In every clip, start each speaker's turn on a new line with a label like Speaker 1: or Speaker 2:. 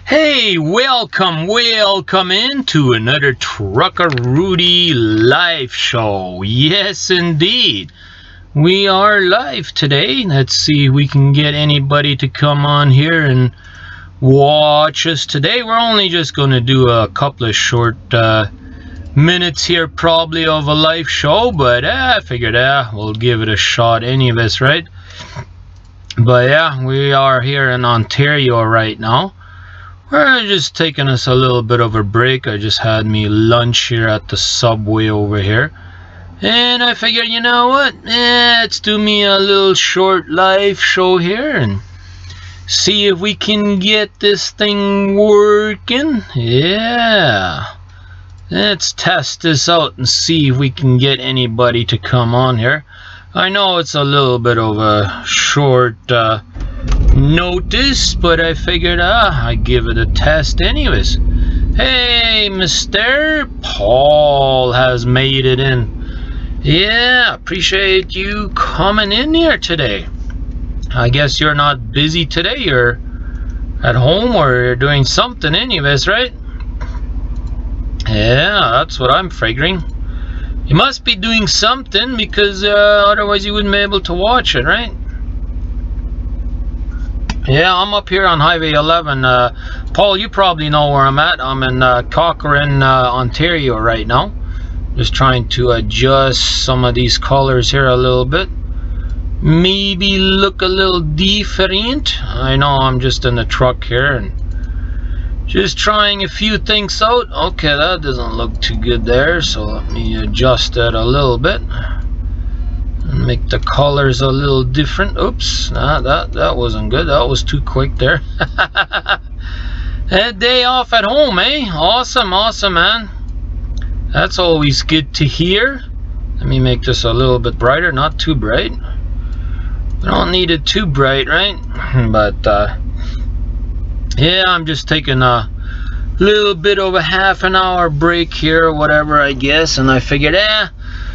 Speaker 1: Hey, welcome into another Trucker Rudi live show. Yes, indeed. We are live today. Let's see if we can get anybody to come on here and watch us today. We're only just going to do a couple of short minutes here probably of a live show, but I figured we'll give it a shot anyways, right? But yeah, we are here in Ontario right now. We're just taking us a little bit of a break. I just had me lunch here at the Subway over here. And I figured, you know what? Let's do me a little short live show here and see if we can get this thing working. Yeah. Let's test this out and see if we can get anybody to come on here. I know it's a little bit of a short notice, but I figured I'd give it a test anyways. Hey, Mr. Paul has made it in. Yeah, appreciate you coming in here today. I guess you're not busy today. You're at home or you're doing something anyways, right? Yeah, that's what I'm figuring. You must be doing something because otherwise you wouldn't be able to watch it, right? Yeah, I'm up here on Highway 11. Paul, you probably know where I'm at. I'm in Cochrane, Ontario right now. Just trying to adjust some of these colors here a little bit. Maybe look a little different. I know I'm just in the truck here and just trying a few things out. Okay, that doesn't look too good there, so let me adjust that a little bit and make the colors a little different. Oops, that wasn't good. That was too quick there. A day off at home, eh? Awesome, man. That's always good to hear. Let me make this a little bit brighter, not too bright. We don't need it too bright, right? But yeah, I'm just taking a little bit of a half an hour break here or whatever, I guess, and I figured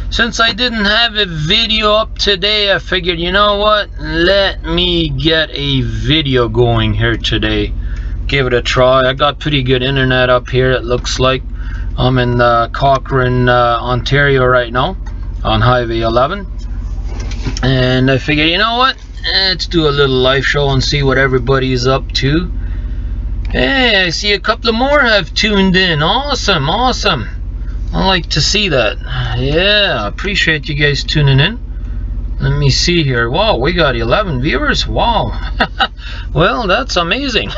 Speaker 1: since I didn't have a video up today, I figured, you know what, let me get a video going here today. Give it a try. I got pretty good internet up here, it looks like. I'm in Cochrane, Ontario right now on Highway 11, and I figured, you know what, let's do a little live show and see what everybody's up to. Hey, I see a couple of more have tuned in. Awesome. I like to see that. Yeah, appreciate you guys tuning in. Let me see here. Wow, we got 11 viewers. Wow. Well, that's amazing.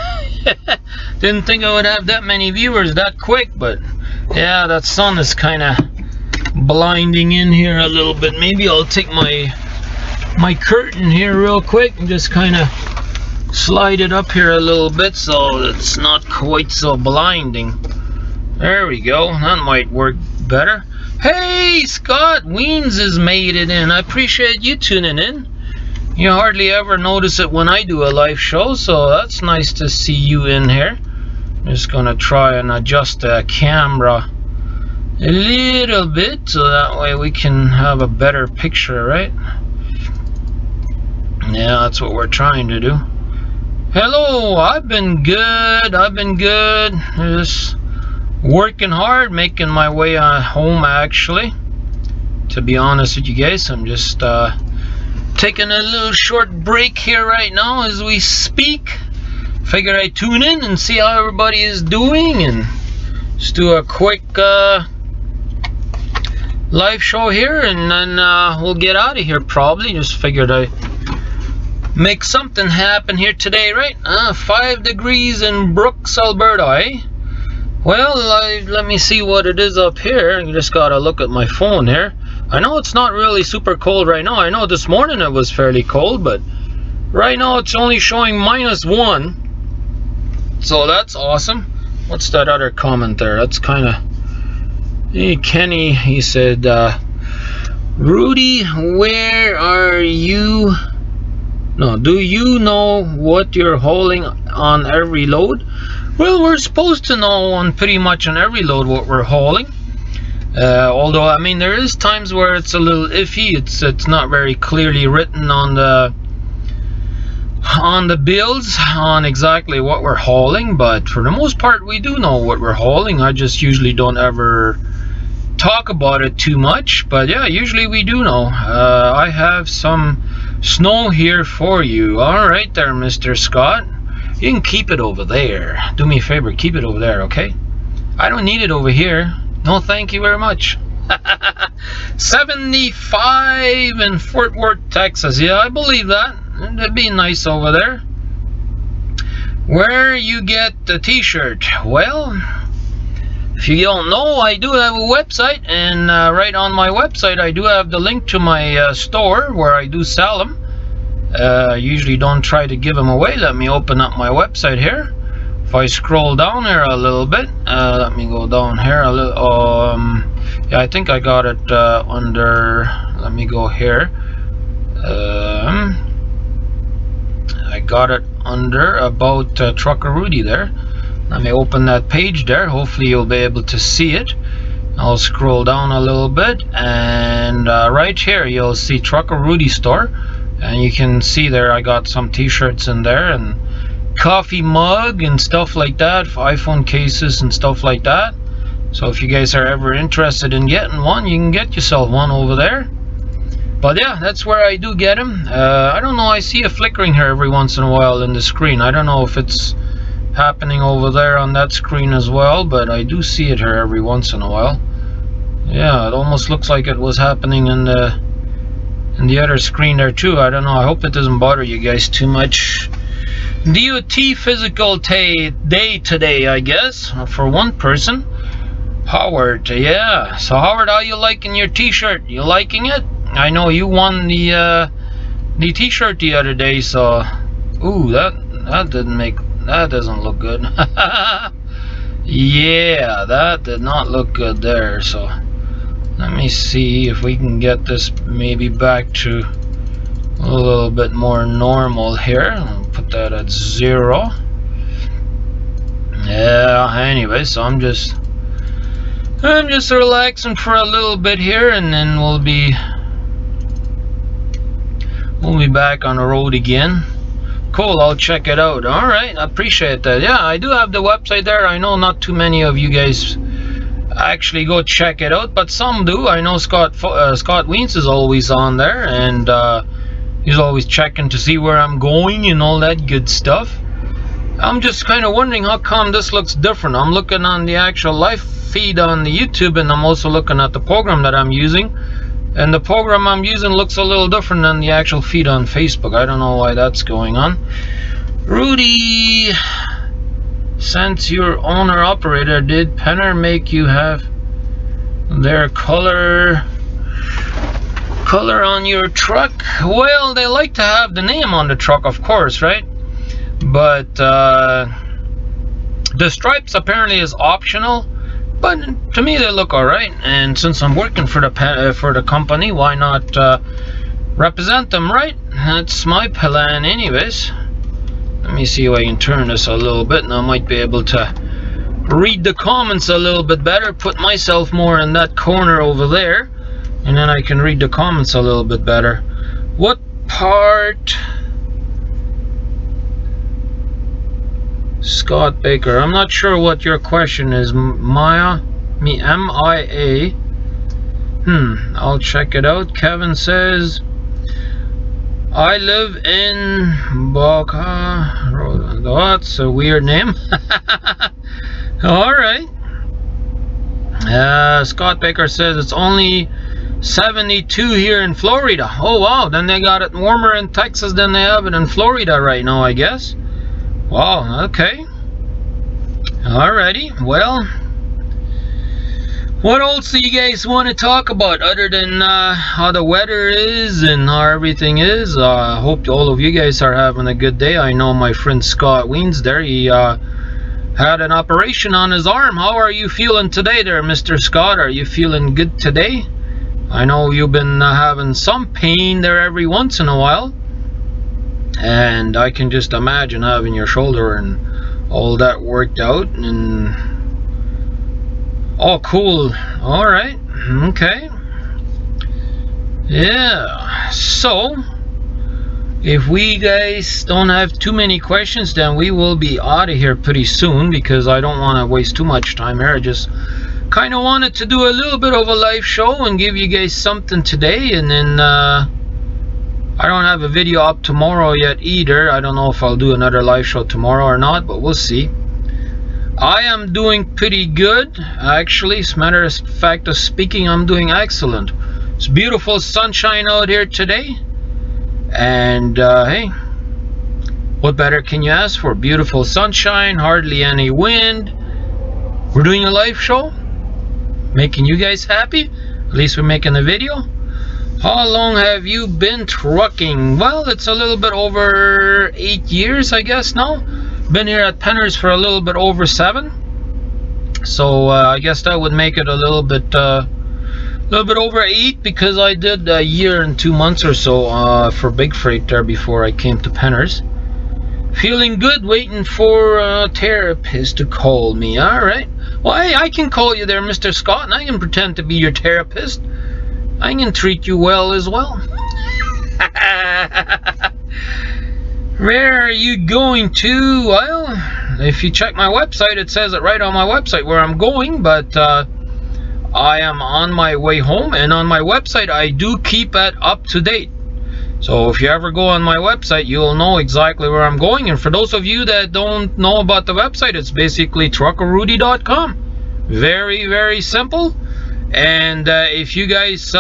Speaker 1: Didn't think I would have that many viewers that quick, but yeah, that sun is kind of blinding in here a little bit. Maybe I'll take my curtain here real quick and just kind of slide it up here a little bit so it's not quite so blinding. There we go. That might work better. Hey, Scott Weens has made it in. I appreciate you tuning in. You hardly ever notice it when I do a live show, so that's nice to see you in here. I'm just gonna try and adjust the camera a little bit so that way we can have a better picture, right? Yeah, that's what we're trying to do. Hello, I've been good. Just working hard, making my way home actually. To be honest with you guys, I'm just taking a little short break here right now as we speak. Figured I'd tune in and see how everybody is doing and just do a quick live show here and then we'll get out of here probably. Just figured I'd make something happen here today, right? 5 degrees in Brooks, Alberta, eh? Well, let me see what it is up here. You just gotta look at my phone here. I know it's not really super cold right now. I know this morning it was fairly cold, but right now it's only showing -1. So that's awesome. What's that other comment there? That's kind of... Hey, Kenny, he said, Rudi, where are you? No, do you know what you're hauling on every load? Well, we're supposed to know on pretty much on every load what we're hauling. Although, I mean, there is times where it's a little iffy. It's not very clearly written on on the bills on exactly what we're hauling, but for the most part we do know what we're hauling. I just usually don't ever talk about it too much, but yeah, usually we do know. I have some snow here for you. All right there, Mr. Scott, you can keep it over there. Do me a favor, keep it over there, okay? I don't need it over here. No, thank you very much. 75 in Fort Worth, Texas. Yeah, I believe that. That'd be nice over there. Where you get the t-shirt? Well, if you don't know, I do have a website, and right on my website I do have the link to my store where I do sell them. Usually don't try to give them away. Let me open up my website here. If I scroll down here a little bit, let me go down here a little. Yeah, I think I got it under. Let me go here. I got it under about Trucker Rudi there. Let me open that page there. Hopefully you'll be able to see it. I'll scroll down a little bit, and right here you'll see Trucker Rudi store, and you can see there I got some t-shirts in there, and coffee mug and stuff like that, iPhone cases and stuff like that. So if you guys are ever interested in getting one, you can get yourself one over there. But yeah, that's where I do get them. I don't know, I see a flickering here every once in a while in the screen. I don't know if it's happening over there on that screen as well, but I do see it here every once in a while. Yeah, it almost looks like it was happening in the other screen there too. I don't know, I hope it doesn't bother you guys too much. DOT physical day today, I guess, for one person. Howard, yeah. So Howard, how you liking your t-shirt? You liking it? I know you won the t-shirt the other day, so ooh, that doesn't look good. Yeah, that did not look good there. So let me see if we can get this maybe back to a little bit more normal here. I'll put that at 0. Yeah, anyway, so I'm just relaxing for a little bit here, and then we'll be back on the road again. Cool, I'll check it out. All right, I appreciate that. Yeah, I do have the website there. I know not too many of you guys actually go check it out, but some do. I know Scott Wiens is always on there, and he's always checking to see where I'm going and all that good stuff. I'm just kind of wondering how come this looks different. I'm looking on the actual live feed on the YouTube, and I'm also looking at the program that I'm using, and the program I'm using looks a little different than the actual feed on Facebook. I don't know why that's going on. Rudi, since you're owner operator, did Penner make you have their color on your truck? Well, they like to have the name on the truck, of course, right? But the stripes apparently is optional, but to me they look alright, and since I'm working for the company, why not represent them, right? That's my plan anyways. Let me see if I can turn this a little bit, and I might be able to read the comments a little bit better, put myself more in that corner over there, and then I can read the comments a little bit better. What part? Scott Baker, I'm not sure what your question is. M-I-A. I'll check it out. Kevin says, I live in Boca. That's a weird name. Alright. Scott Baker says it's only 72 here in Florida. Oh wow, then they got it warmer in Texas than they have it in Florida right now, I guess. Wow, okay. Alrighty, well, what else do you guys want to talk about other than how the weather is and how everything is? I hope all of you guys are having a good day. I know my friend Scott Wiens there, he had an operation on his arm. How are you feeling today there, Mr. Scott? Are you feeling good today? I know you've been having some pain there every once in a while, and I can just imagine having your shoulder and all that worked out. And oh, cool. All right, okay, yeah. So if we guys don't have too many questions, then we will be out of here pretty soon, because I don't want to waste too much time here. I just kind of wanted to do a little bit of a live show and give you guys something today, and then I don't have a video up tomorrow yet either. I don't know if I'll do another live show tomorrow or not, but we'll see. I am doing pretty good, actually. As a matter of fact of speaking, I'm doing excellent. It's beautiful sunshine out here today, and hey, what better can you ask for? Beautiful sunshine, hardly any wind. We're doing a live show, making you guys happy. At least we're making a video. How long have you been trucking? Well, it's a little bit over 8 years, I guess now. Been here at Penners for a little bit over 7. So I guess that would make it a little bit over 8, because I did a year and 2 months or so for big freight there before I came to Penners. Feeling good, waiting for a therapist to call me. Alright, well, I can call you there, Mr. Scott, and I can pretend to be your therapist. I can treat you well as well. Where are you going to? Well, if you check my website, it says it right on my website where I'm going, but I am on my way home, and on my website I do keep it up to date. So if you ever go on my website, you'll know exactly where I'm going. And for those of you that don't know about the website, it's basically truckerrudy.com. Very, very simple. And if you guys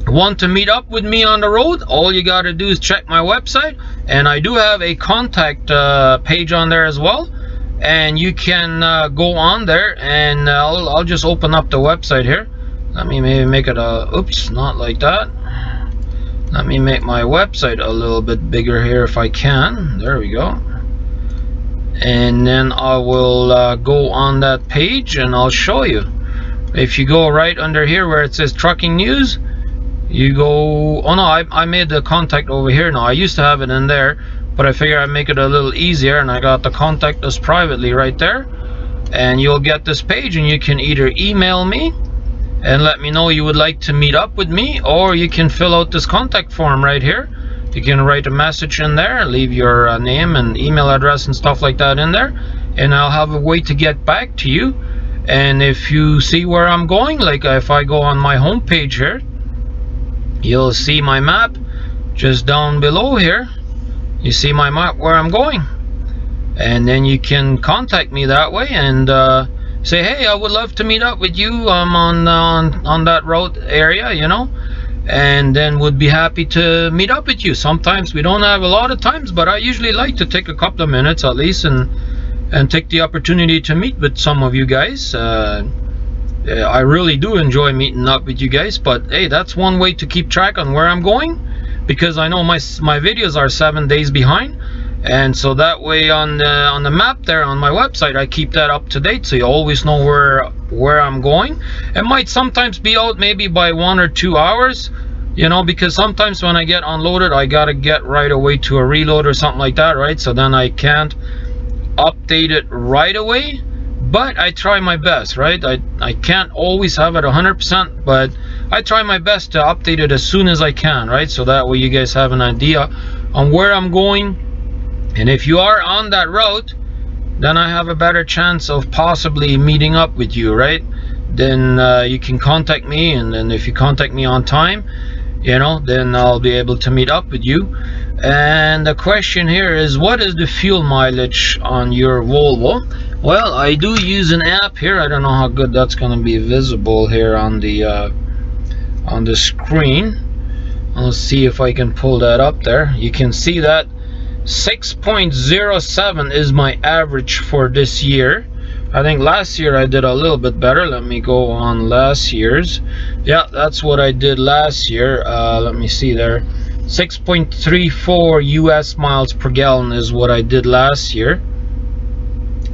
Speaker 1: want to meet up with me on the road, all you got to do is check my website, and I do have a contact page on there as well, and you can go on there, and I'll just open up the website here. Let me maybe make it a, oops, not like that. Let me make my website a little bit bigger here if I can. There we go. And then I will go on that page and I'll show you. If you go right under here where it says trucking news, you go, oh no, I made the contact over here now. I used to have it in there, but I figured I'd make it a little easier, and I got the contact us privately right there. And you'll get this page, and you can either email me and let me know you would like to meet up with me, or you can fill out this contact form right here. You can write a message in there, leave your name and email address and stuff like that in there, and I'll have a way to get back to you. And if you see where I'm going, like if I go on my home page here, you'll see my map just down below here. You see my map where I'm going, and then you can contact me that way and say, hey, I would love to meet up with you on that road area, you know, and then would be happy to meet up with you. Sometimes we don't have a lot of times, but I usually like to take a couple of minutes at least and take the opportunity to meet with some of you guys. I really do enjoy meeting up with you guys, but hey, that's one way to keep track on where I'm going, because I know my videos are 7 days behind, and so that way on the map there on my website, I keep that up to date, so you always know where I'm going. It might sometimes be out maybe by 1 or 2 hours, you know, because sometimes when I get unloaded, I gotta get right away to a reload or something like that, right? So then I can't update it right away. But I try my best, right? I can't always have it 100%, but I try my best to update it as soon as I can, right? So that way you guys have an idea on where I'm going. And if you are on that route, then I have a better chance of possibly meeting up with you, right? Then you can contact me, and then if you contact me on time, you know, then I'll be able to meet up with you. And the question here is, what is the fuel mileage on your Volvo? Well, I do use an app here. I don't know how good that's going to be visible here on the screen. Let's see if I can pull that up there. You can see that 6.07 is my average for this year. I think last year I did a little bit better. Let me go on last year's. Yeah, that's what I did last year. Let me see there. 6.34 US miles per gallon is what I did last year.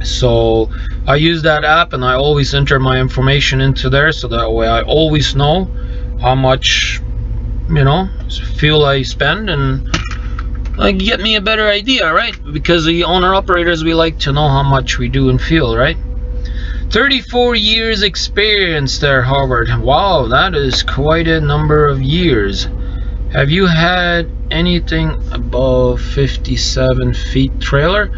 Speaker 1: So I use that app, and I always enter my information into there, so that way I always know how much, you know, fuel I spend, and like get me a better idea, right? Because the owner operators, we like to know how much we do in fuel, right? 34 years experience there, Howard. Wow, that is quite a number of years. Have you had anything above 57 feet trailer?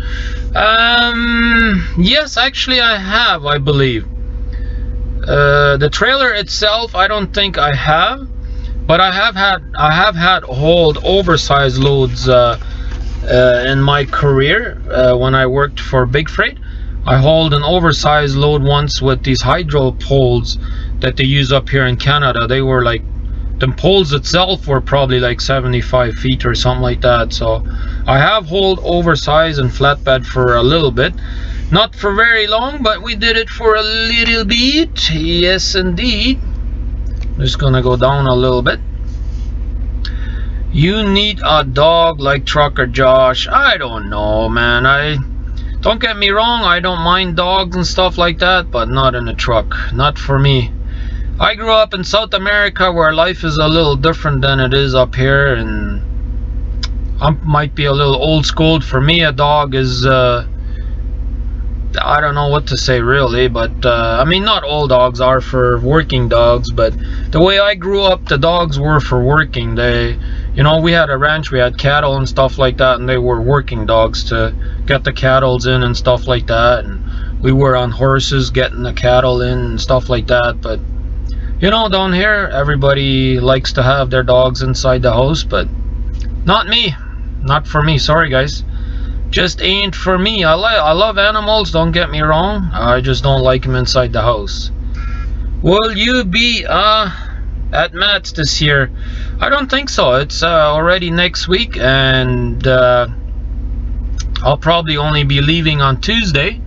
Speaker 1: Yes, actually I have, I believe. The trailer itself, I don't think I have, but I have had hold oversized loads in my career. When I worked for Big Freight, I hauled an oversized load once with these hydro poles that they use up here in Canada. They were like, the poles itself were probably like 75 feet or something like that. So I have hauled oversized and flatbed for a little bit. Not for very long, but we did it for a little bit. Yes, indeed. Just gonna go down a little bit. You need a dog like Trucker Josh. I don't know, man. Don't get me wrong, I don't mind dogs and stuff like that, but not in a truck. Not for me. I grew up in South America where life is a little different than it is up here, and I might be a little old school. For me, a dog is I don't know what to say really, but I mean, not all dogs are for working dogs, but the way I grew up, the dogs were for working. They, you know, we had a ranch, we had cattle and stuff like that, and they were working dogs to get the cattle in and stuff like that, and we were on horses getting the cattle in and stuff like that. But you know, down here everybody likes to have their dogs inside the house, but not me. Not for me, sorry guys. Just ain't for me. I love animals, don't get me wrong. I just don't like them inside the house. Will you be at Matt's this year? I don't think so. It's already next week, and I'll probably only be leaving on Tuesday,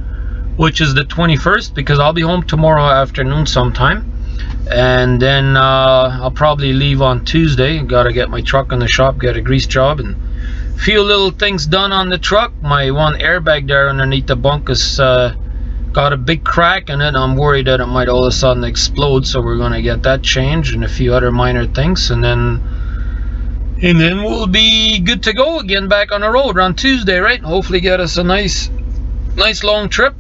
Speaker 1: which is the 21st, because I'll be home tomorrow afternoon sometime, and then I'll probably leave on Tuesday. Gotta get my truck in the shop, get a grease job, and few little things done on the truck. My one airbag there underneath the bunk has got a big crack in it. I'm worried that it might all of a sudden explode, so we're gonna get that changed and a few other minor things, and then we'll be good to go again, back on the road on Tuesday, right? Hopefully get us a nice long trip.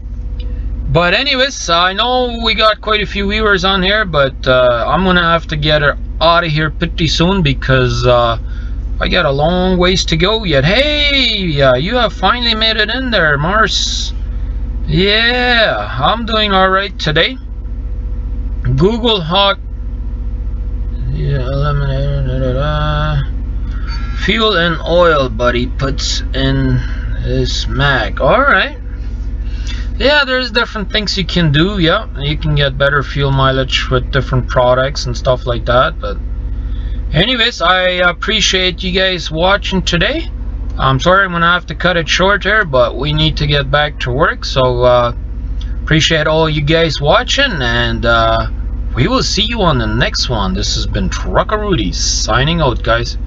Speaker 1: But anyways, I know we got quite a few viewers on here, but I'm gonna have to get her out of here pretty soon, because I got a long ways to go yet. Hey, you have finally made it in there, Mars. Yeah, I'm doing alright today. Google Hawk. Yeah, eliminated. Fuel and oil, buddy, puts in his Mac. Alright. Yeah, there's different things you can do. Yeah, you can get better fuel mileage with different products and stuff like that, but anyways, I appreciate you guys watching today. I'm sorry I'm gonna have to cut it short here, but we need to get back to work. So appreciate all you guys watching, and we will see you on the next one. This has been Trucker Rudi signing out, guys.